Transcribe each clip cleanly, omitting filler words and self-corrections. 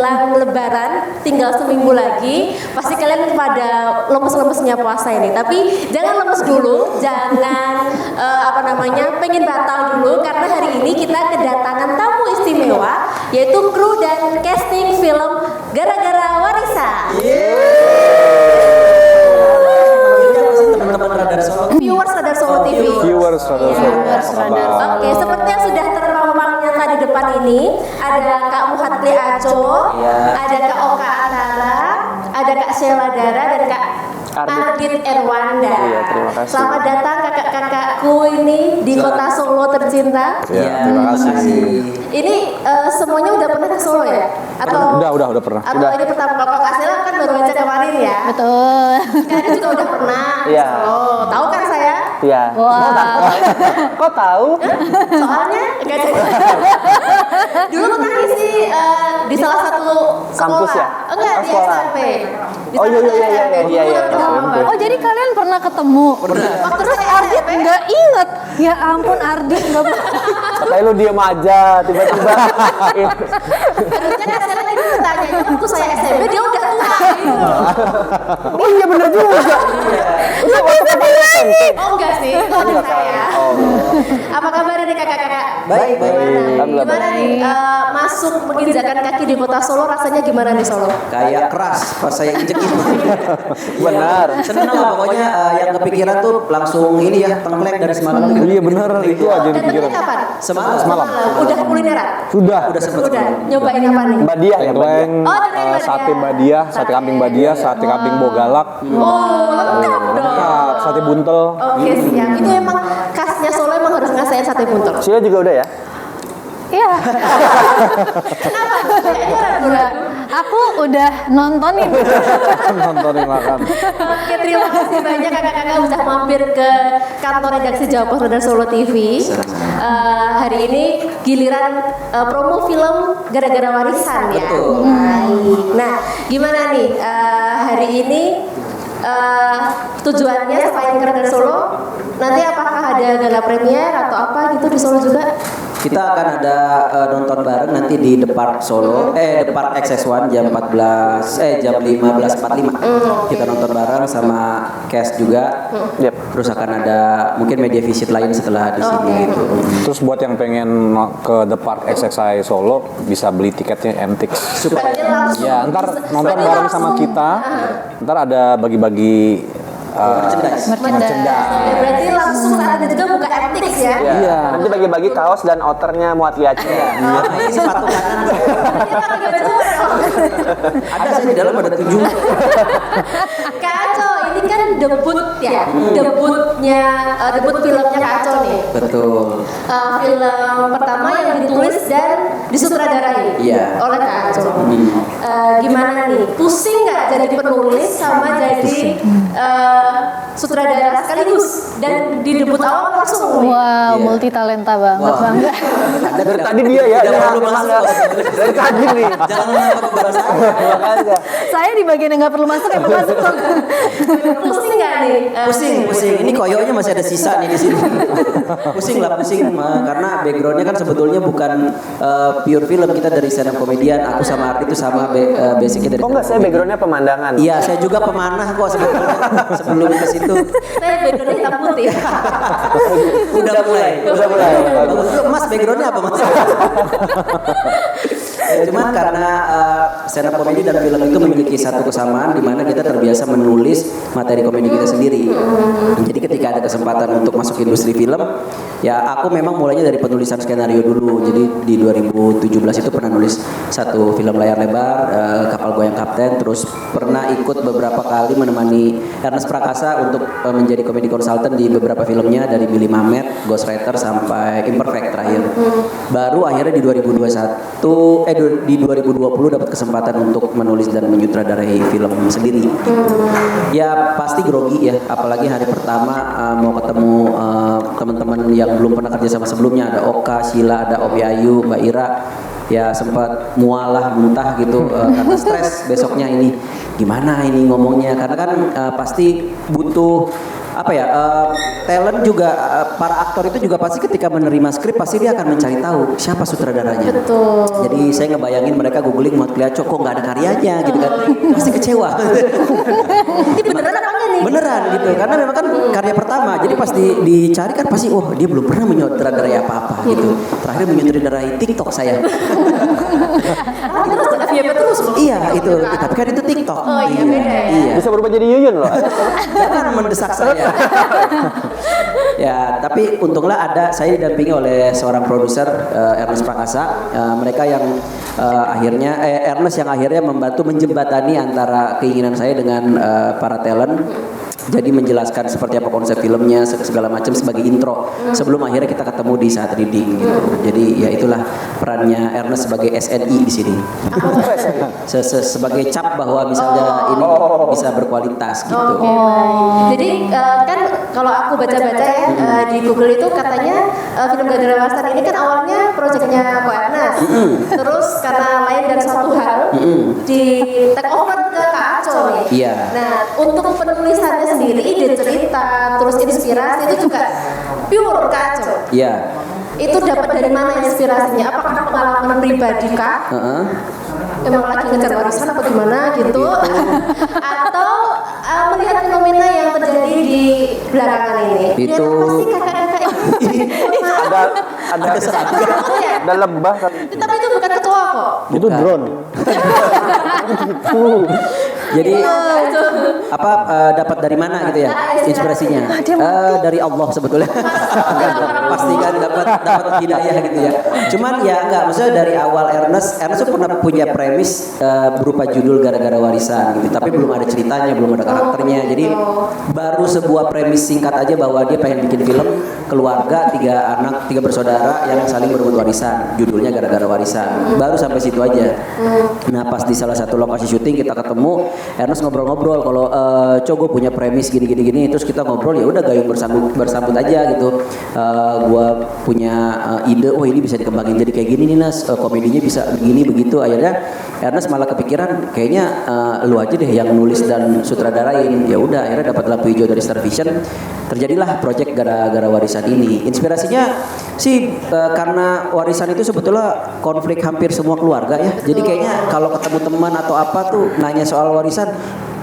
menjelang Lebaran, tinggal seminggu lagi. Pasti kalian pada lemes-lemesnya puasa ini. Tapi jangan lemes dulu, jangan pengen batal dulu, karena hari ini kita kedatangan tamu istimewa, yaitu kru dan casting film Gara-gara Warisan. Teman-teman Radar Solo, Viewers Radar Solo TV. Viewers Radar Solo. Oke, seperti yang sudah terpampang nyata di depan ini, ada Kak Muhatli Aco, ada Kak Oka Atara, ada Kak Sheila Dara, dan Kak Ardit Erwanda. Iya, terima kasih. Selamat datang kakak-kakakku ini di kota Solo tercinta. Ya, terima kasih. Ini semuanya udah pernah ke Solo ya? Atau Udah pernah. Atau ini pertama kali? Kalau Kak Sheila kan baru aja kemarin ya? Betul. Kalian juga udah pernah ke Iya. Solo. Tahu kan saya? Iya. Wah. Kok tahu? Soalnya dulu pernah ngisi di salah satu sekolah. Kampus ya? Enggak, di Sekolah. SMP. Di Oh, salah iya, satu iya, iya, SMP. iya, iya, Dulu udah lama banget. Oh jadi kalian pernah ketemu? Waktu Terus saya Ardit SMP. nggak inget? Ya ampun Ardit nggak. Katanya lu diem aja, tiba-tiba. Harusnya Kak Sheila ini bertanya, waktu saya SMP dia udah tua gitu. Oh iya bener juga. Oh enggak sih, kalau saya. Apa kabar nih kakak-kakak? baik. Gimana nih masuk menginjakan kaki di kota Solo, rasanya gimana nih Solo? Kayak keras pas saya injek itu. Benar. Seneng lah pokoknya, yang kepikiran tuh langsung ini ya, tengklek dari semalam. Iya benar, itu aja Dan dipikirin. ini kapan? Semalam. Udah kulineran? Sudah. Udah sempet. Udah nyobain apa nih? Mbak Dia ya, Mbak Dia. Tengkleng, Oh, tengkleng sate Badia. Badia, sate kambing Badia, sate kambing Bogalak, Oh, lengkap dong. lengkap, sate buntel. Oke, siap. Itu emang khasnya Solo, emang harus ngasain sate buntel. Sheila juga udah ya? Iya. Kayaknya ragu-ragu. Aku udah nontonin. Nontonin makan. Oke, terima kasih banyak kakak-kakak udah mampir ke kantor redaksi Jawa Pos Radar Solo TV. Hari ini giliran promo film Gara-gara Warisan ya. Betul. Baik. Nah, gimana nih hari ini tujuannya selain ke Radar Solo? Nanti apakah ada gala premier atau apa gitu di Solo juga? Kita akan ada nonton bareng nanti di Depart Solo, Depart XS1 jam 15.45. Kita nonton bareng sama cast juga. Yep. Terus akan ada mungkin media visit lain setelah di sini gitu. Terus buat yang pengen ke The Park XXI Solo bisa beli tiketnya MTix. Berarti langsung Ya, ntar nonton berarti bareng langsung- sama kita. Ntar ada bagi-bagi Merchandise. Ya, berarti langsung saat itu juga buka MTix ya? Iya. Nanti bagi-bagi kaos dan outernya muat lihat. Nah, ini sepatu kanan. Berarti pakai baju dong. Ada sih di dalam ada 7. Kak Aco, ini kan debut ya, debut filmnya Kak Aco nih. Betul. Film pertama yang ditulis dan disutradarai Iya. oleh Kak Aco. Gimana nih? Pusing nggak jadi penulis sama jadi sutradara sekaligus, dan di debut awal langsung nih? Wow, Iya. multi talenta banget Wah. bangga. Dari tadi dia ya, Tidak dia perlu memang masuk. nggak- dari tadi nih. Jangan menambah beban saya. Makanya. Saya di bagian yang nggak perlu masuk ya masuk. Pusing nggak nih? Pusing. Ini koyoknya masih ada sisa nih di sini. Pusing karena backgroundnya kan sebetulnya bukan pure film, kita dari stand up komedian. Aku sama Ardi itu sama basicnya dari. Kok nggak saya backgroundnya pemandangan? Iya, saya juga pemanah kok sebetulnya. Sebelum ke situ Saya background hitam putih. udah mulai. Mas backgroundnya apa mas? Cuman karena stand up komedi dan film itu memiliki satu kesamaan di mana kita terbiasa menulis materi komedi kita sendiri. Jadi ketika ada kesempatan untuk masuk industri film, ya aku memang mulainya dari penulisan skenario dulu. Jadi di 2017 itu pernah nulis satu film layar lebar, Kapal Goyang Kapten. Terus pernah ikut beberapa kali menemani Ernest Prakasa untuk menjadi komedi konsultan di beberapa filmnya, dari Billy Mamet, Ghostwriter sampai Imperfect terakhir. Baru akhirnya di 2020 dapat kesempatan untuk menulis dan menyutradarai film sendiri. Ya pasti grogi ya, apalagi hari pertama mau ketemu teman-teman yang belum pernah kerja sama sebelumnya. Ada Oka, Sheila, ada Obi Ayu, Mbak Ira. Ya sempat mualah, muntah gitu karena stres besoknya ini gimana ini ngomongnya, karena kan pasti butuh apa ya, talent juga, para aktor itu juga pasti ketika menerima skrip pasti dia akan mencari tahu siapa sutradaranya. Betul. Jadi saya ngebayangin mereka googling Muhammad Kliaco kok nggak ada karyanya gitu kan, pasti kecewa. Ini beneran apa enggak nih? Beneran gitu, karena memang kan karya pertama, jadi pas dicari kan pasti, oh dia belum pernah menyutradarai apa-apa gitu. Terakhir menyutradarai TikTok saya. Terus FYP terus loh. Iya itu, tapi kan itu TikTok. Oh iya, beda ya. Iya. Bisa berubah jadi Yuyun loh. Jangan mendesak saya. Ya, tapi untunglah saya didampingi oleh seorang produser Ernest Prakasa. Mereka yang akhirnya Ernest yang akhirnya membantu menjembatani antara keinginan saya dengan para talent. Jadi menjelaskan seperti apa konsep filmnya segala macam sebagai intro sebelum akhirnya kita ketemu di saat reading gitu. Jadi ya itulah perannya Ernest sebagai SNI di sini. Sebagai cap bahwa misalnya ini bisa berkualitas gitu. Oke, baik. Jadi kan kalau aku baca-baca ya di Google itu katanya film Gagara Warisan ini kan awalnya proyeknya Ko Ernest. Terus karena lain dari suatu hal di take over ke Kak Aco nih. Iya. Nah, untuk penulisannya sendiri, ide cerita, terus inspirasi itu juga pure Kak Aco. Iya. Itu dapat dari mana inspirasinya? Apakah pengalaman pribadi Kak? Emang lagi ngejar warisan apa gimana gitu? Atau melihat fenomena yang terjadi di belakangan ini? Itu- Biar apa sih kakak-kakak ini? Ada serangga. ada lebah kan. Tapi itu bukan kecoa kok. Itu drone. Jadi apa dapat dari mana gitu ya inspirasinya? Dari Allah sebetulnya. Pastikan dapat hidayah gitu ya. Cuman ya enggak, maksudnya dari awal Ernest tuh pernah punya premis berupa judul Gara-gara Warisan gitu, tapi belum ada ceritanya, belum ada karakternya. Jadi baru sebuah premis singkat aja bahwa dia pengen bikin film keluarga 3 bersaudara yang saling berebut warisan. Judulnya Gara-gara Warisan. Baru sampai situ aja. Nah, pas di salah satu lokasi syuting kita ketemu, Ernest ngobrol-ngobrol kalau Cogo punya premis gini terus kita ngobrol, ya udah gayung bersambut aja gitu. Gua punya ide, oh ini bisa dikembangin jadi kayak gini nih Nas, komedinya bisa begini begitu. Akhirnya Ernest malah kepikiran kayaknya lu aja deh yang nulis dan sutradarain. Ya udah, akhirnya dapat lampu hijau dari Star Vision. Terjadilah proyek Gara-gara Warisan ini. Inspirasinya sih karena warisan itu sebetulnya konflik hampir semua keluarga ya. Jadi kayaknya kalau ketemu teman atau apa tuh nanya soal warisan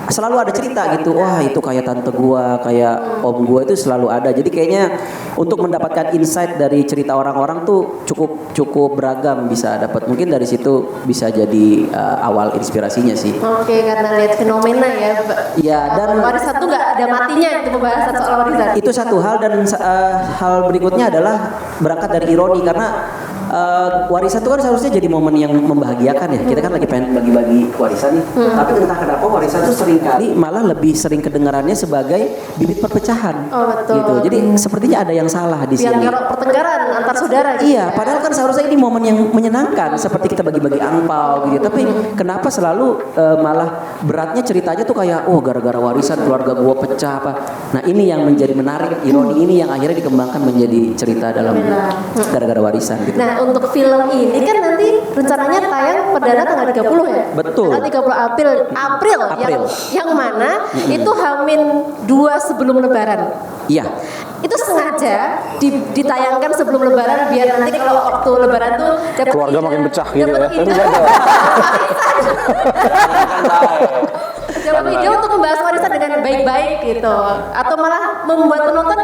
selalu ada cerita gitu. Wah, itu kayak tante gua, kayak om gua, itu selalu ada. Jadi kayaknya untuk mendapatkan insight dari cerita orang-orang tuh cukup beragam bisa dapat. Mungkin dari situ bisa jadi awal inspirasinya sih. Oke, karena lihat fenomena ya. Iya, dan Warisan tuh nggak ada matinya itu pembahasan soal warisan. itu satu hal, dan hal berikutnya adalah berangkat dari ironi karena warisan itu kan seharusnya jadi momen yang membahagiakan ya. Kita kan lagi pengen bagi-bagi warisan nih. Tapi entah kenapa warisan itu seringkali malah lebih sering kedengarannya sebagai bibit perpecahan. Oh, betul. Gitu. Jadi sepertinya ada yang salah di Biar sini. ngerok pertengkaran antar saudara. gitu. Iya, padahal kan seharusnya ini momen yang menyenangkan seperti kita bagi-bagi angpau gitu. Tapi kenapa selalu malah beratnya ceritanya tuh kayak gara-gara warisan keluarga gua pecah apa. Nah, ini yang menjadi menarik, ironi ini yang akhirnya dikembangkan menjadi cerita dalam gara-gara warisan gitu. Nah, untuk film ini kan nanti rencananya tayang perdana tanggal 30 ya? Betul. Tanggal 30 April. April. Yang mana itu Hamin 2 sebelum lebaran. Iya. Itu sengaja ditayangkan sebelum lebaran biar nanti kalau waktu lebaran tuh dapat Keluarga ide- makin pecah gitu dapat ya. ide. Dapat ide untuk membahas warisan dengan baik-baik gitu. Atau malah membuat penonton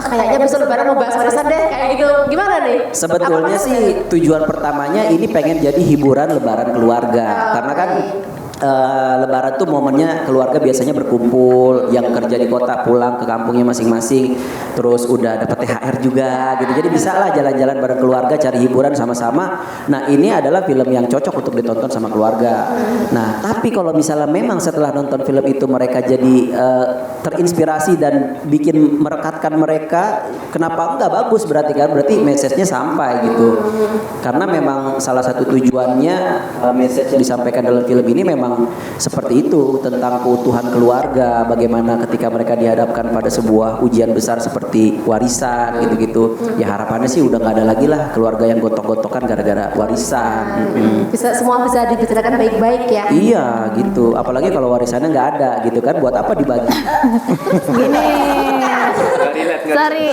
kayaknya besok lebaran mau bahas warisan deh kayak gitu. Gimana nih? Sebetulnya sih tujuan pertamanya ini pengen jadi hiburan lebaran keluarga. Karena kan lebaran tuh momennya keluarga biasanya berkumpul, yang kerja di kota pulang ke kampungnya masing-masing, terus udah dapat THR juga gitu. Jadi bisa lah jalan-jalan bareng keluarga, cari hiburan sama-sama. Nah, ini adalah film yang cocok untuk ditonton sama keluarga. Nah, tapi kalau misalnya memang setelah nonton film itu mereka jadi terinspirasi dan bikin merekatkan mereka, kenapa enggak? Bagus berarti kan, berarti message-nya sampai gitu. Karena memang salah satu tujuannya message yang disampaikan dalam film ini memang seperti itu, tentang keutuhan keluarga, bagaimana ketika mereka dihadapkan pada sebuah ujian besar seperti warisan gitu-gitu. Ya harapannya sih udah nggak ada lagi lah keluarga yang gontok-gontokan gara-gara warisan. Semua bisa dibicarakan baik-baik ya. Iya gitu, apalagi kalau warisannya nggak ada gitu kan, buat apa dibagi? Gini, Sorry.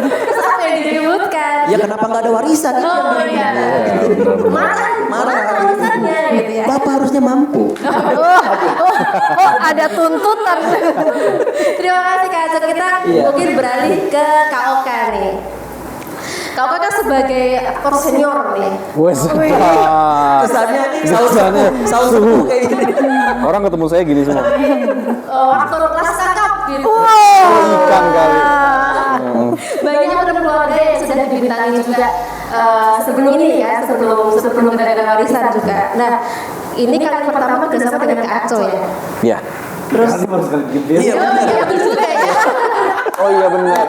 Terus apa yang diributkan? Ya kenapa nggak ada warisan? Oh iya. Marah warisannya gitu ya. Bapak harusnya mampu. Oh, ada tuntutan. Terima kasih Kak Acung. Kita mungkin beralih ke Kak Oka nih. Kak Oka kan sebagai aktor senior nih. Wes. Kesannya saus sepuh kayak gini. Orang ketemu saya gini semua. Aktor kelas kakap gitu. Bukan kali. Banyak film keluarga yang sudah dibintangi juga sebelum ini ya, sebelum ada warisan juga. Nah, ini kali pertama bersama dengan Kak Aco ya. Ya. Terus Iya benar. iya betul juga ya. Oh iya benar.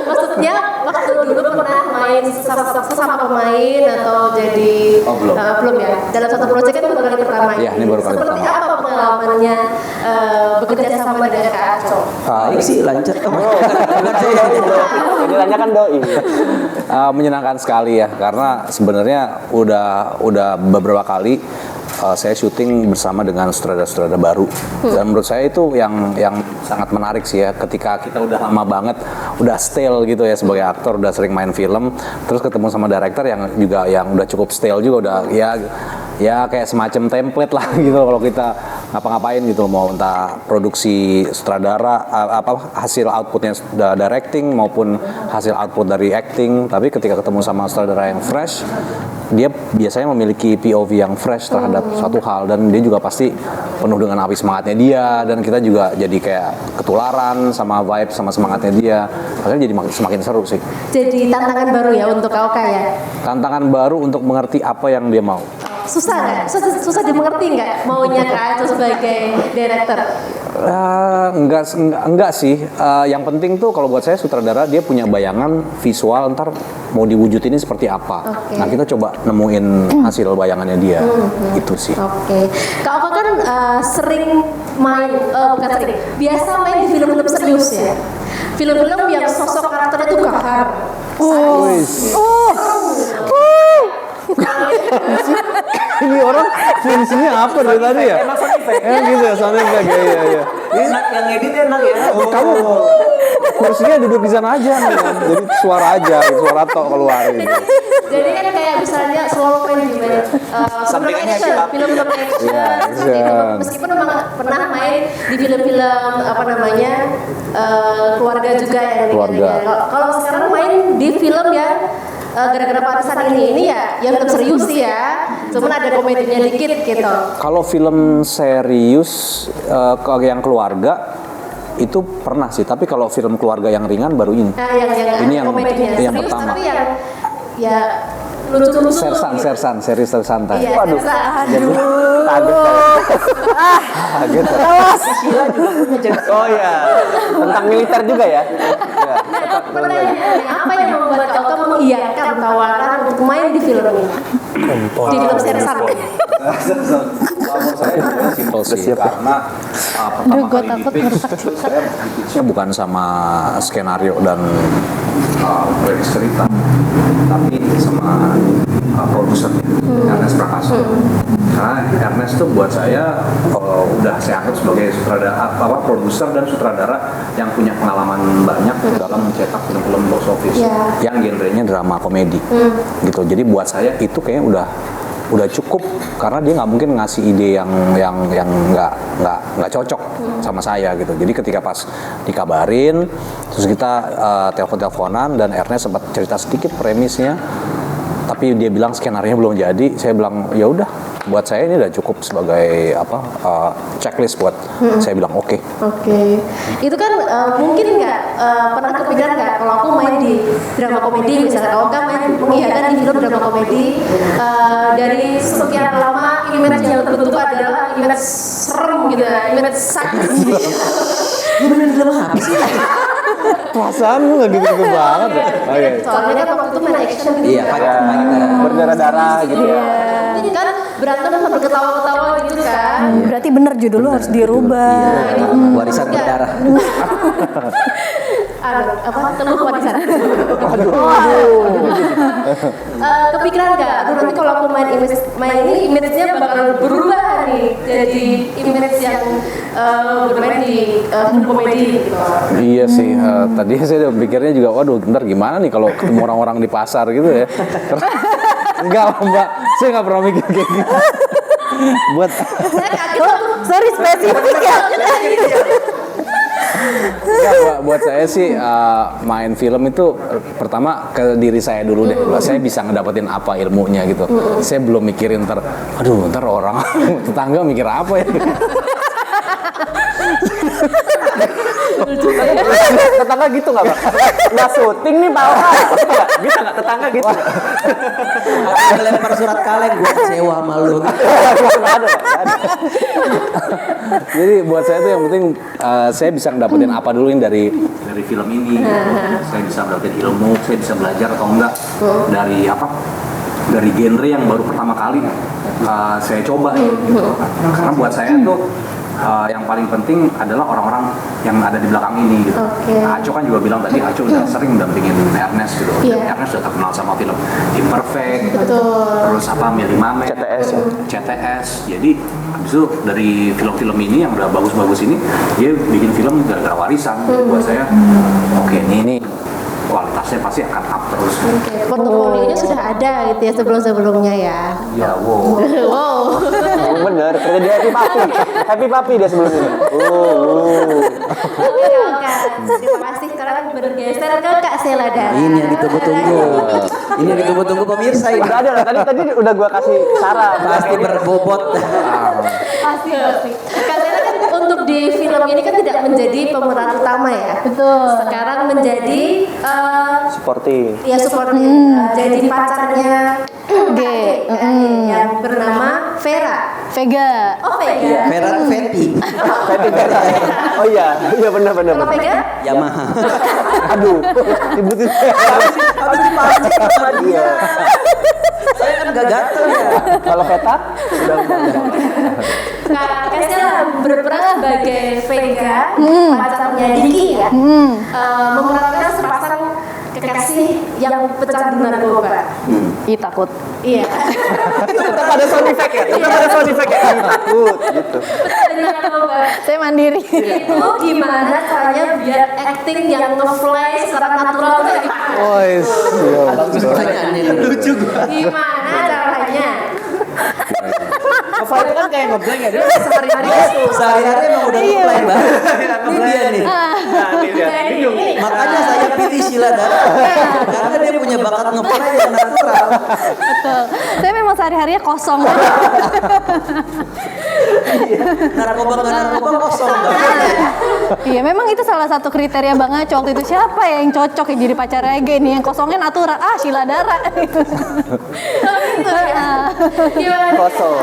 Maksudnya waktu dulu pernah main sesama pemain atau jadi belum ya. Dalam satu proyek itu baru kali pertama. Iya, ini baru kali Seperti pertama. apa pengalamannya bekerja sama dengan Kak Aco? Baik sih lancar. Ini nanya kan doi. Menyenangkan sekali ya, karena sebenarnya udah beberapa kali saya syuting bersama dengan sutradara-sutradara baru, dan menurut saya itu yang sangat menarik sih ya, ketika kita udah lama banget, udah stale gitu ya sebagai aktor, udah sering main film, terus ketemu sama director yang udah cukup stale juga, udah ya kayak semacam template lah gitu kalau kita ngapa-ngapain gitu, mau entah produksi sutradara, hasil outputnya directing maupun hasil output dari acting. Tapi ketika ketemu sama sutradara yang fresh, dia biasanya memiliki POV yang fresh terhadap suatu hal, dan dia juga pasti penuh dengan api semangatnya dia, dan kita juga jadi kayak ketularan sama vibe sama semangatnya dia, akhirnya jadi semakin seru sih. Jadi tantangan baru ya untuk Kak Oka ya. Tantangan baru untuk mengerti apa yang dia mau. Susah nggak? Susah dimengerti nggak maunya Kak Aco sebagai director? Enggak sih. Yang penting tuh kalau buat saya sutradara dia punya bayangan visual ntar mau diwujudin ini seperti apa. Oke. Nah kita coba nemuin hasil bayangannya dia. Itu sih. Oke. Kak Oka kan sering main, bukan sering, biasa main di film-film serius ya. Film-film yang sosok karakternya itu gahar. Ini orang fungsinya apa dari tadi ya? Gitu ya, sound effect ya. Enak yang edit enak ya. Kamu kursinya duduk di sana aja nih, kan? Jadi suara aja, suara tok keluar gitu. Jadi kan kayak misalnya selalu main di film action, film-film action, seperti itu. Meskipun memang pernah main di film-film apa namanya keluarga juga ya. Keluarga. Kalau sekarang main di film yang gara-gara warisan ini ya yang film serius sih ya. Cuman ada komedinya dikit gitu. Kalau film serius yang keluarga itu pernah sih, tapi kalau film keluarga yang ringan baru ini. Nah, yang Ini yang- komedinya yang serius pertama. tapi yang ya lucu-lucu. Sersan, series tersantai. Iya, Waduh. Sersan. Kaget. Oh iya. Tentang militer juga ya. Ya. Pertanyaannya, apa yang membuat Kak Oka mengiyakan tawaran untuk main di film ini? Di film Sersan. Simpel sih, karena pertama Gue kali takut di pitch, saya di-pitch-nya bukan sama skenario dan prediksi cerita, tapi sama produsernya, Ernest Prakasa. Karena Ernest tuh buat saya udah saya anggap sebagai sutradara, produser dan sutradara yang punya pengalaman banyak dalam mencetak film-film box office yang genrenya drama komedi, gitu. Jadi buat saya itu kayaknya udah cukup, karena dia nggak mungkin ngasih ide yang nggak cocok sama saya gitu. Jadi ketika pas dikabarin, terus kita telepon-teleponan, dan Ernest sempat cerita sedikit premisnya, tapi dia bilang skenario belum jadi. Saya bilang ya udah, buat saya ini udah cukup sebagai checklist buat saya bilang oke. Oke. Itu kan mungkin nggak pernah kepikiran nggak kalau aku main di drama komedi, misalnya kalau kamu main mengiyakan di film drama komedi, dari sekian lama image yang terbentuk adalah image serem gitu ya, image sakit. Lu bener drama apa sih? Perasaan lu nggak gitu banget ya. Oke. Soalnya kan waktu itu main action gitu. Iya, Berdarah-darah gitu ya. Ini kan berantem sambil ketawa-ketawa gitu kan. Berarti bener judul lu harus dirubah. Warisan berdarah. telur warisan. Kepikiran nggak? Aduh, nanti kalau aku main ini image-nya bakal berubah nih jadi image yang bermain di film komedi gitu. Iya sih, tadi saya pikirnya juga, waduh ntar gimana nih kalau ketemu orang-orang di pasar gitu ya. Enggak lah Mbak, saya nggak pernah mikir kayak gitu. Buat Saya kaget Sorry spesifik ya. enggak, Mbak, buat saya sih main film itu pertama ke diri saya dulu deh. Saya bisa ngedapetin apa ilmunya gitu. Saya belum mikirin ntar orang tetangga mikir apa ya. Tetangga gitu nggak Bang? Nggak syuting nih Pak Oka. Gitu nggak tetangga gitu? Aku lempar surat kaleng gue kecewa sama lu. Nggak ada. Jadi buat saya tuh yang penting saya bisa ngedapetin apa dulu dari film ini. Saya bisa dapetin ilmu, saya bisa belajar atau enggak dari genre yang baru pertama kali saya coba gitu. Karena buat saya tuh yang paling penting adalah orang-orang yang ada di belakang ini gitu. Aco kan juga bilang tadi, Aco udah sering mendampingin Ernest gitu. Ernest sudah terkenal sama film Imperfect, terus Millie Mamet, CTS. Jadi habis itu dari film-film ini yang udah bagus-bagus ini, dia bikin film gara-gara warisan. Jadi buat saya, oke, ini kualitasnya pasti akan up terus. Portofolionya sudah ada gitu ya sebelum-sebelumnya ya. Ya, wow. Wow. Bener, kerja di Happy Papi dia sebelum ini. Oke. Terima kasih. Sekarang bergeser ke Kak Sela Dara. Ini yang ditunggu-tunggu. Ini yang ditunggu-tunggu pemirsa ini. Udah ada lah, tadi udah gua kasih saran. Pasti berbobot. Pasti. Kak Sela kan untuk di film ini kan tidak menjadi pemeran utama ya. Betul. Sekarang menjadi Sporty. ya seperti jadi pacarnya G. yang bernama Vera. Vega. Oh Vega. Vera Fetty. Oh iya benar. Kalau Vega? Yamaha. Aduh, dibutuhin. Harus dipancing sama dia. Saya kan gak gatel ya. Kalau Veta, udah. Kak Sela berperan sebagai Vega, pacarnya Diki ya. Memerankan sepasang kekasih yang pecandu narkoba. Ih takut. Iya. Tetap ada sound effect ya. Takut gitu. Pecandu narkoba. Saya mandiri. Itu gimana caranya biar acting yang nge-fly secara natural kayak gimana? Bagus pertanyaannya, lucu gua. Gimana caranya? Ngefight kan kayak ngeblank ya. Dia Sehari-hari emang udah ngeplay banget. Ini dia nih. Makanya saya pilih Sheila Dara. Karena dia punya bakat ngeplay yang natural. Betul. Saya memang sehari-harinya kosong. Narkoba kosong banget. Iya, memang itu salah satu kriteria Bang Aco waktu itu. Siapa ya yang cocok ya jadi pacar Ege nih? Yang kosongnya natural. Sheila Dara. Gimana? Kosong.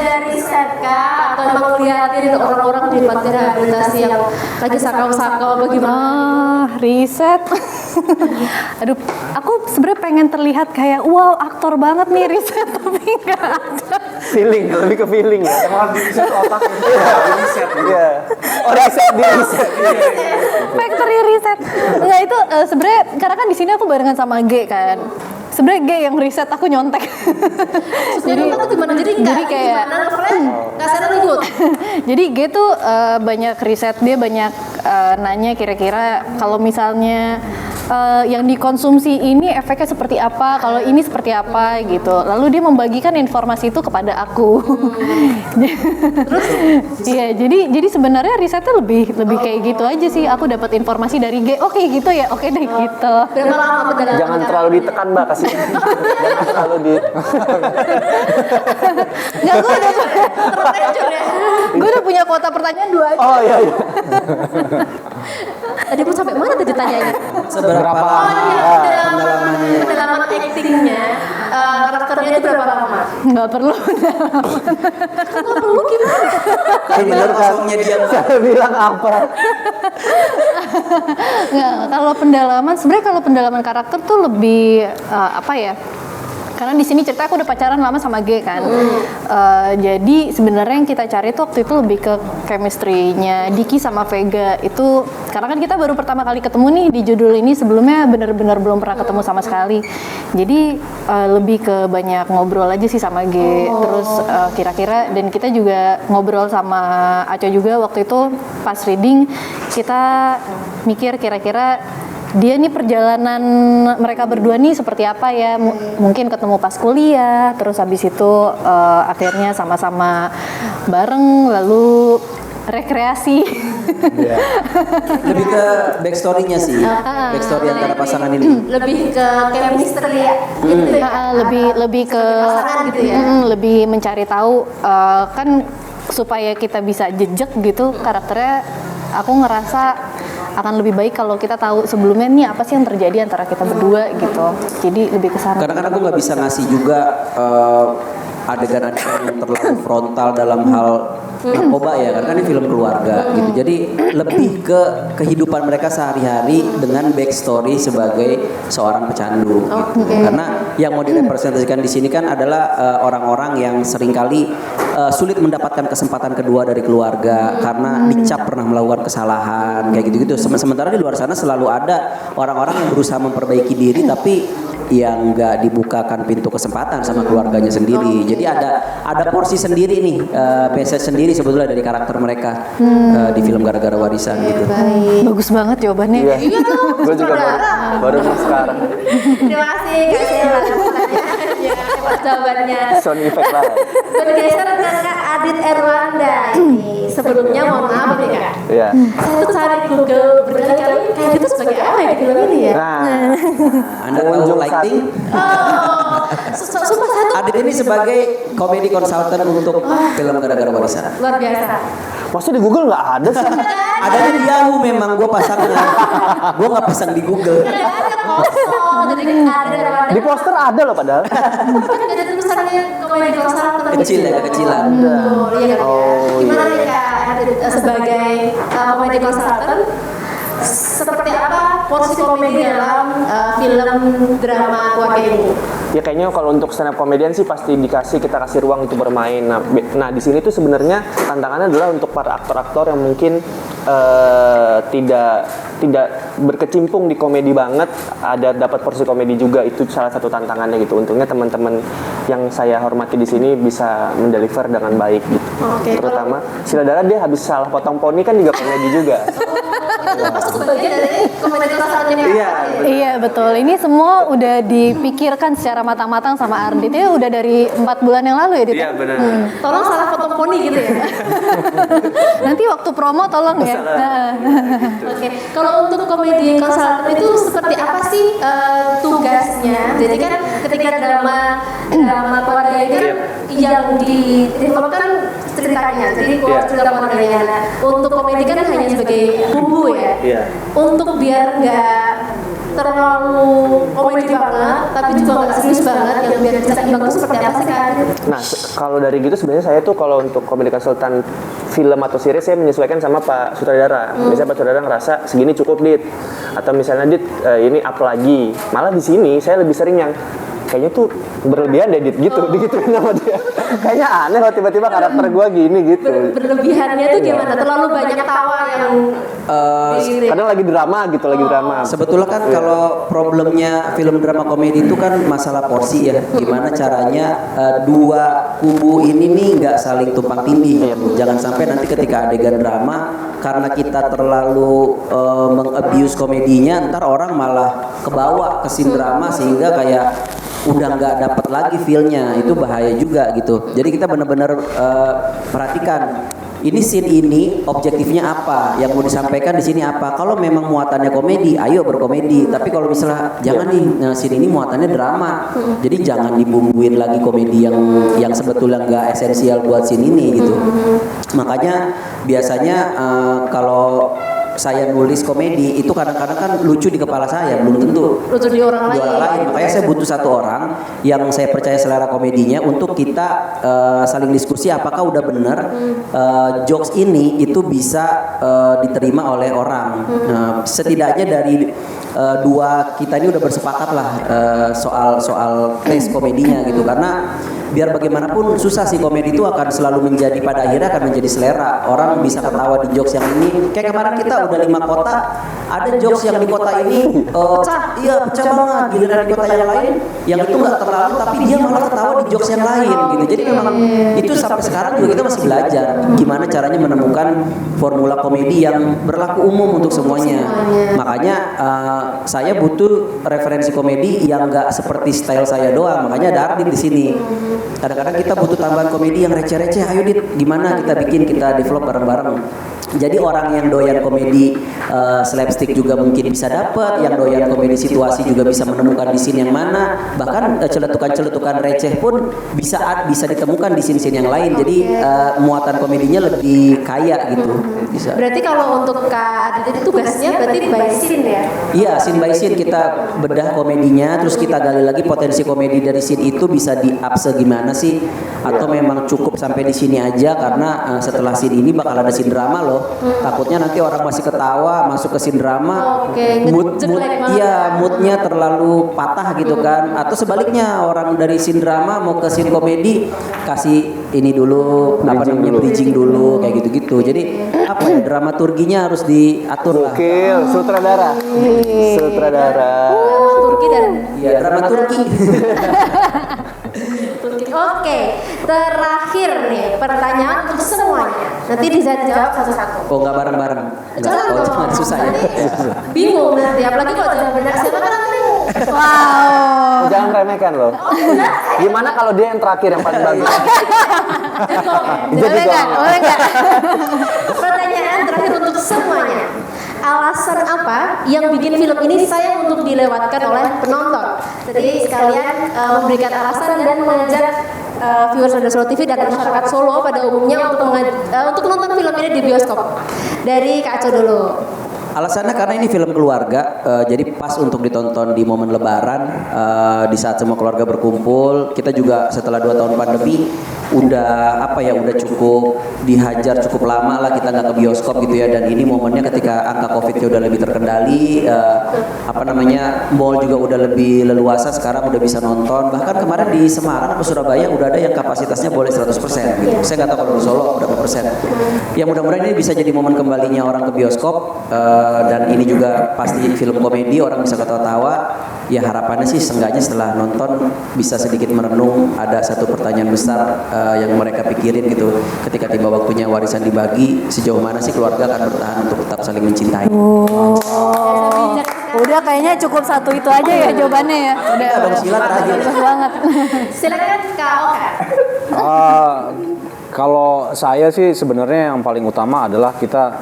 Ada riset kah atau emang ngeliatin orang-orang di panti rehabilitasi yang lagi sakau-sakau bagaimana? Riset. Aduh, aku sebenarnya pengen terlihat kayak wow aktor banget nih riset, tapi nggak ada. Feeling, lebih ke feeling ya. Kalau di riset otak riset. Iya. Oh, riset di riset. Factory riset. Enggak itu sebenarnya karena kan di sini aku barengan sama G kan. Sebenarnya G yang riset, aku nyontek. Jadi gimana? Jadi kayak nggak sadar ikut. jadi G tuh banyak riset, dia banyak nanya kira-kira kalau misalnya yang dikonsumsi ini efeknya seperti apa, kalau ini seperti apa gitu. Lalu dia membagikan informasi itu kepada aku. Iya, jadi sebenarnya risetnya lebih kayak gitu aja sih. Aku dapat informasi dari G. Oke gitu ya, oke deh gitu. Berapa lama pedalaman? Jangan terlalu ditekan Mbak, kasih. Jangan terlalu di. Nggak, gue udah punya kuota pertanyaan 2 aja. Oh iya. Tadi pun sampai mana tadi tanyanya? Seberapa lama pendalamannya? Pendalaman actingnya, karakternya itu berapa lama? Nggak perlu. Nggak perlu gimana? Kan bener kosongnya dia. Saya bilang apa? Nggak, kalau pendalaman sebenarnya kalau pendalaman karakter tuh lebih apa ya? Karena di sini cerita aku udah pacaran lama sama G kan. Jadi sebenarnya yang kita cari tuh waktu itu lebih ke chemistry-nya Diki sama Vega itu, karena kan kita baru pertama kali ketemu nih di judul ini, sebelumnya benar-benar belum pernah ketemu sama sekali. Jadi lebih ke banyak ngobrol aja sih sama G. Terus kira-kira, dan kita juga ngobrol sama Aco juga waktu itu pas reading, kita mikir kira-kira dia nih perjalanan mereka berdua nih seperti apa ya, mungkin ketemu pas kuliah, terus habis itu akhirnya sama-sama bareng lalu rekreasi. Lebih ke backstory-nya sih, backstory antara pasangan ini. Lebih ke chemistry ya, gitu ya. Lebih ke pasangan gitu ya. lebih mencari tahu kan supaya kita bisa jejak gitu karakternya. Aku ngerasa akan lebih baik kalau kita tahu sebelumnya nih apa sih yang terjadi antara kita berdua gitu. Jadi lebih ke sana. Kadang-kadang aku nggak bisa ngasih juga adegan-adegan yang terlalu frontal dalam hal narkoba ya, karena ini film keluarga gitu. Jadi lebih ke kehidupan mereka sehari-hari dengan backstory sebagai seorang pecandu gitu. Karena yang mau direpresentasikan di sini kan adalah orang-orang yang seringkali sulit mendapatkan kesempatan kedua dari keluarga karena dicap pernah melakukan kesalahan kayak gitu-gitu. Sementara di luar sana selalu ada orang-orang yang berusaha memperbaiki diri tapi yang nggak dibukakan pintu kesempatan sama keluarganya sendiri. Jadi ada porsi sendiri nih, message sendiri sebetulnya dari karakter mereka di film Gara-Gara Warisan gitu. Bagus banget jawabannya. Iya. Gue juga baru sekarang. Terima kasih Kak Sheila ya, jawabannya. Sound effect lah. Bergeser ke Kak Adit Erwanda ini. Sebelumnya mohon maaf nih Kak. Iya. Saya tuh cari Google berkali-kali kayak gitu sebagai apa ya di film ini ya? Nah, Anda tahu lighting? Sumpah saya tuh Adit ini sebagai komedi konsultan untuk film Gara-Gara Warisan. luar biasa. maksudnya di Google nggak ada sih. Ada di Yahoo memang gue pasangnya. Gue nggak pasang di Google. Kosong, jadi Adit Erwanda. Di poster ada loh padahal. Kan ada tulisannya komedi konsultan. Kecil ya, kekecilan. Iya kan ya. Gimana nih Kak Adit sebagai komedi konsultan? Seperti apa posisi komedi dalam film drama keluarga ini? Ya kayaknya kalau untuk stand up comedian sih pasti kita kasih ruang untuk bermain. Nah di sini tuh sebenarnya tantangannya adalah untuk para aktor-aktor yang mungkin tidak berkecimpung di komedi banget, ada dapat porsi komedi juga, itu salah satu tantangannya gitu. Untungnya teman-teman yang saya hormati di sini bisa mendeliver dengan baik gitu. Terutama Sheila Dara, dia habis salah potong poni kan juga komedi juga. Masuk bagian dari komedi konsultan ini. Iya betul. Ini semua udah dipikirkan secara matang-matang sama Ardit. Itu udah dari 4 bulan yang lalu ya, Dit? Iya benar. Tolong salah potong poni gitu ya. Nanti waktu promo tolong ya. Oke, kalau untuk komedi konsultan itu seperti apa sih tugasnya? Jadi kan ketika drama keluarga ini kan yang di develop kan ceritanya, jadi cerita keluarganya. Nah, untuk komedi kan hanya sebagai bumbu ya. Untuk biar nggak terlalu komedi banget, tapi juga nggak serius banget, yang biar bisa imbang itu seperti apa sih Kak? Nah, kalau dari gitu sebenarnya saya tuh kalau untuk komedi konsultan film atau series saya menyesuaikan sama Pak Sutradara. Misalnya Pak Sutradara ngerasa segini cukup, Dit. Atau misalnya, Dit, ini up lagi. Malah di sini saya lebih sering yang kayaknya tuh berlebihan deh, Dit, gitu, digituin sama dia. Kayaknya aneh kalau tiba-tiba karakter gue gini gitu. Berlebihannya tuh gimana? Terlalu banyak tawa yang Kadang lagi drama gitu, lagi drama. Sebetulnya kan kalau problemnya film drama komedi itu kan masalah porsi ya. Gimana caranya dua kubu ini nih nggak saling tumpang tindih. Jangan sampai nanti ketika adegan drama karena kita terlalu mengabuse komedinya, ntar orang malah kebawa ke scene drama sehingga kayak udah nggak dapat lagi feel-nya. Itu bahaya juga gitu. Jadi kita benar-benar perhatikan ini scene ini objektifnya apa, yang mau disampaikan di sini apa. Kalau memang muatannya komedi, ayo berkomedi. Tapi kalau misalnya jangan nih, scene ini muatannya drama, jadi jangan dibumbuin lagi komedi yang sebetulnya nggak esensial buat scene ini gitu. Makanya biasanya kalau saya nulis komedi itu kadang-kadang kan lucu di kepala saya, belum tentu lucu di orang lain. Makanya saya butuh satu orang yang saya percaya selera komedinya untuk kita saling diskusi apakah udah bener jokes ini itu bisa diterima oleh orang. Setidaknya dari dua kita ini udah bersepakat lah soal taste komedinya gitu, karena biar bagaimanapun susah sih, komedi itu akan selalu menjadi, pada akhirnya akan menjadi selera. Orang bisa ketawa di jokes yang ini. Kayak kemarin kita udah 5 kota, ada jokes yang di kota ini pecah, iya pecah banget. Giliran di kota yang lain, yang itu nggak terlalu, tapi dia malah ketawa di jokes yang lain gitu. Jadi memang itu sampai sekarang juga kita masih belajar gimana caranya menemukan formula komedi yang berlaku umum untuk semuanya. Makanya saya butuh referensi komedi yang nggak seperti style saya doang. Makanya ada Ardit di sini. Kadang-kadang kita butuh tambahan komedi yang receh-receh. Ayo Dit, gimana kita bikin, kita develop bareng-bareng. Jadi orang yang doyan komedi slapstick juga mungkin bisa dapat, yang doyan komedi situasi juga bisa menemukan di scene yang mana, bahkan celetukan-celetukan receh pun bisa ditemukan di scene-scene yang lain. Jadi muatan komedinya lebih kaya gitu. Bisa. Berarti kalau untuk Kak Adit itu tugasnya berarti by scene ya? Iya, scene by scene kita bedah komedinya, terus kita gali lagi potensi komedi dari scene itu bisa di-up segimana sih, atau memang cukup sampai di sini aja karena setelah scene ini bakal ada scene drama loh. Takutnya nanti orang masih ketawa masuk ke scene drama, moodnya terlalu patah gitu kan, atau sebaliknya orang dari scene drama mau ke scene komedi kasih ini dulu bridging dulu kayak gitu-gitu. Jadi apa ya, dramaturginya harus diatur lah. Gokil, sutradara. Turki dan Dramaturgi. Oke, terakhir nih pertanyaan untuk semuanya. Nanti bisa dijawab satu-satu. Oh nggak bareng-bareng? Jangan susah ya. Bingung nanti, apalagi kalau jawab banyak silakan nanti. Wow. Jangan remehkan loh. Gimana kalau dia yang terakhir yang paling bagus? Boleh nggak? Pertanyaan terakhir untuk semuanya. Alasan apa yang bikin film ini sayang untuk dilewatkan oleh penonton? Jadi sekalian memberikan alasan dan mengajak viewers dari Solo TV dan masyarakat Solo pada umumnya untuk nonton film ini di bioskop. Dari Kak Aco dulu. Alasannya karena ini film keluarga, jadi pas untuk ditonton di momen Lebaran, di saat semua keluarga berkumpul. Kita juga setelah 2 tahun pandemi udah cukup dihajar cukup lama lah kita nggak ke bioskop gitu ya, dan ini momennya ketika angka COVID-nya udah lebih terkendali, mall juga udah lebih leluasa, sekarang udah bisa nonton. Bahkan kemarin di Semarang atau Surabaya udah ada yang kapasitasnya boleh 100% gitu. Saya nggak tahu kalau di Solo berapa persen. Ya mudah-mudahan ini bisa jadi momen kembalinya orang ke bioskop. Dan ini juga pasti film komedi, orang bisa ketawa-tawa. Ya harapannya sih seenggaknya setelah nonton bisa sedikit merenung, ada satu pertanyaan besar yang mereka pikirin gitu ketika tiba waktunya warisan dibagi, sejauh mana sih keluarga akan bertahan untuk tetap saling mencintai. Udah kayaknya cukup satu itu aja ya jawabannya ya. Udah dong, silat terakhir. Bagus banget. Silakan Kak Oka. Kalau saya sih sebenarnya yang paling utama adalah kita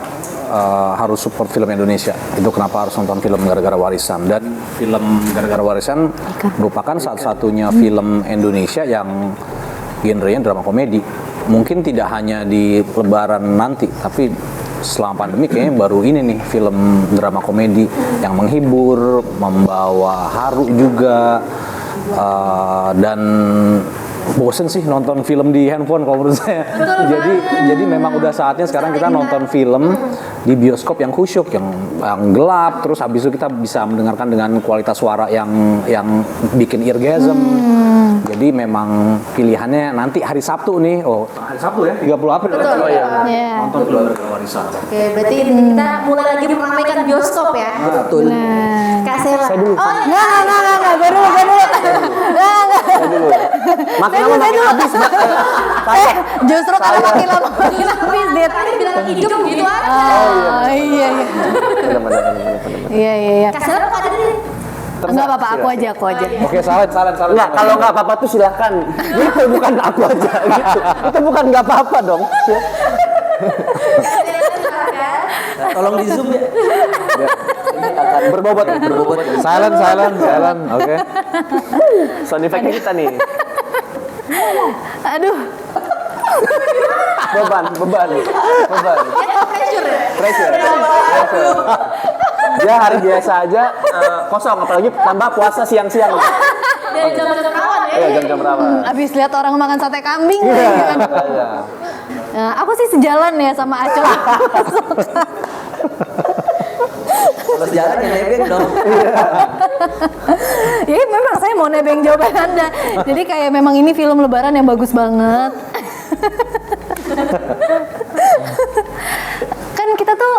harus support film Indonesia. Itu kenapa harus nonton film Gara-Gara Warisan. Dan film Gara-Gara Warisan merupakan satu-satunya film Indonesia yang genrenya drama komedi. Mungkin tidak hanya di Lebaran nanti, tapi selama pandemi kayaknya baru ini nih film drama komedi yang menghibur, membawa haru juga, dan bosen sih nonton film di handphone kalau menurut saya. Jadi memang udah saatnya sekarang kita nonton film di bioskop yang khusyuk, yang gelap, terus habis itu kita bisa mendengarkan dengan kualitas suara yang bikin eargasm. Jadi memang pilihannya nanti hari Sabtu nih. Oh, hari Sabtu ya, 30 April. Betul. Oh, ya. Iya. Nonton film Gara-Gara Warisan. Oke, berarti kita mulai lagi meramaikan bioskop ya. Betul. Kak Sela. Gue dulu. Makin lama makin habis. Justru kalau makin lama makin habis deh. Tadi bilang hidup gitu aja. Iya. Iya. Kak Sela kok ada nih? Enggak apa-apa, aku aja. Oke, salah. Enggak, kalau nggak apa-apa tuh silakan. Itu bukan aku aja gitu. Itu bukan nggak apa-apa dong. Tolong di zoom ya. Berbobot. Silent. Oke. Sound effect kita nih. Aduh. Beban. Pressure. Dia hari biasa aja kosong, apalagi tambah puasa siang-siang. Dari jam-jam rawan ya. Iya, jam-jam rawan. Abis lihat orang makan sate kambing Iya. lagi kan. Nah, aku sih sejalan ya sama Aco. Kalau sejarah ya nebeng dong. Ya memang saya mau nebeng jawaban Anda. Jadi kayak memang ini film lebaran yang bagus banget. Kan kita tuh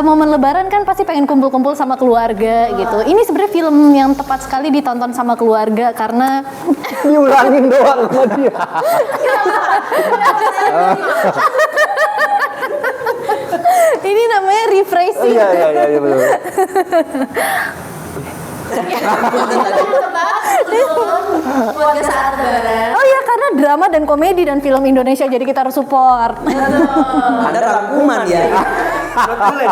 momen lebaran kan pasti pengen kumpul-kumpul sama keluarga gitu. Ini sebenarnya film yang tepat sekali ditonton sama keluarga karena Diulangin doang sama dia. ini namanya refreshing. Iya betul. Keluarga saat lebaran. Oh iya, karena drama dan komedi dan film Indonesia, jadi kita harus support. Ada rangkuman ya. Terima kasih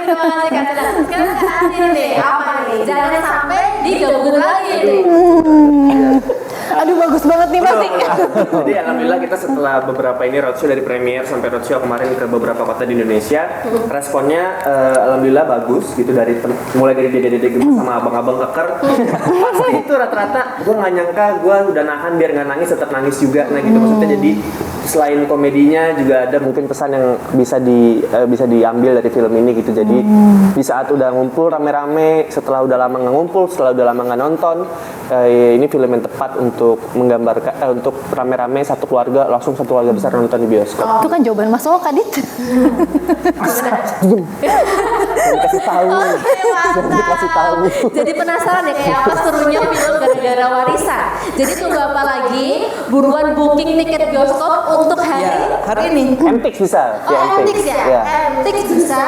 Kak Cina. Sekarang Kak Adit nih, apa nih? Jangan sampai digabung lagi nih. Aduh bagus banget nih Mas. Jadi alhamdulillah kita setelah beberapa ini roadshow dari premier sampai roadshow kemarin ke beberapa kota di Indonesia, responnya alhamdulillah bagus gitu dari mulai dari dede-dede gemes sama abang-abang keker. Pasti itu rata-rata gue nggak nyangka gue udah nahan biar nggak nangis tetap nangis juga, nah gitu maksudnya. Jadi selain komedinya juga ada mungkin pesan yang bisa diambil dari film ini gitu. Jadi di saat udah ngumpul rame-rame, setelah udah lama nggak ngumpul, setelah udah lama nggak nonton, ini film yang tepat untuk menggambarkan untuk rame-rame satu keluarga, langsung satu keluarga besar nonton di bioskop. Itu kan jawaban Mas Oka, Dit. Dikasih tahu. Dikasih tahu. Jadi penasaran ya kayak apa serunya film gara-gara warisan. Jadi tunggu apa lagi? Buruan booking tiket bioskop untuk hari ini. MTX bisa. Oh, MTX ya? MTX bisa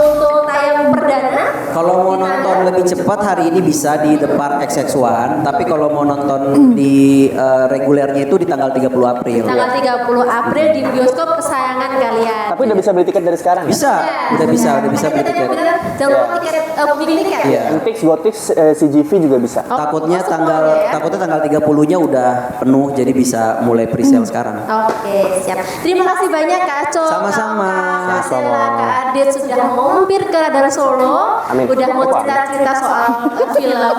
untuk tayang perdana. Kalau mau nonton lebih cepat hari ini bisa di The Park XX1, tapi kalau mau nonton di regulernya itu di tanggal 30 April. Tanggal 30 April di bioskop kesayangan kalian. Tapi udah bisa beli tiket dari sekarang. Bisa, udah bisa beli tiket. Jangan lupa tiket booking tiket. Iya. MTX, Gotix, CGV juga bisa. Takutnya semua tanggal ya? takutnya tanggal 30-nya udah penuh, jadi bisa mulai pre-sale sekarang. Oke, siap. Terima kasih banyak Kak Aco, Sama-sama. Kak Stella, Kak Adit sudah mampir ke Radar Solo. Amin. Udah mau cerita-cerita soal film.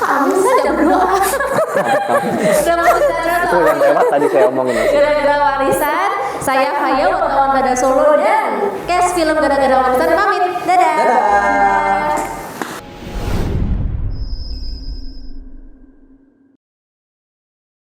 Amin, saya berdoa. Udah mau cerita-cerita Itu soal yang lewat tadi saya omongin. gara-gara warisan. Saya Faya, wartawan Radar Solo dan cast film gara-gara warisan pamit. Dadah.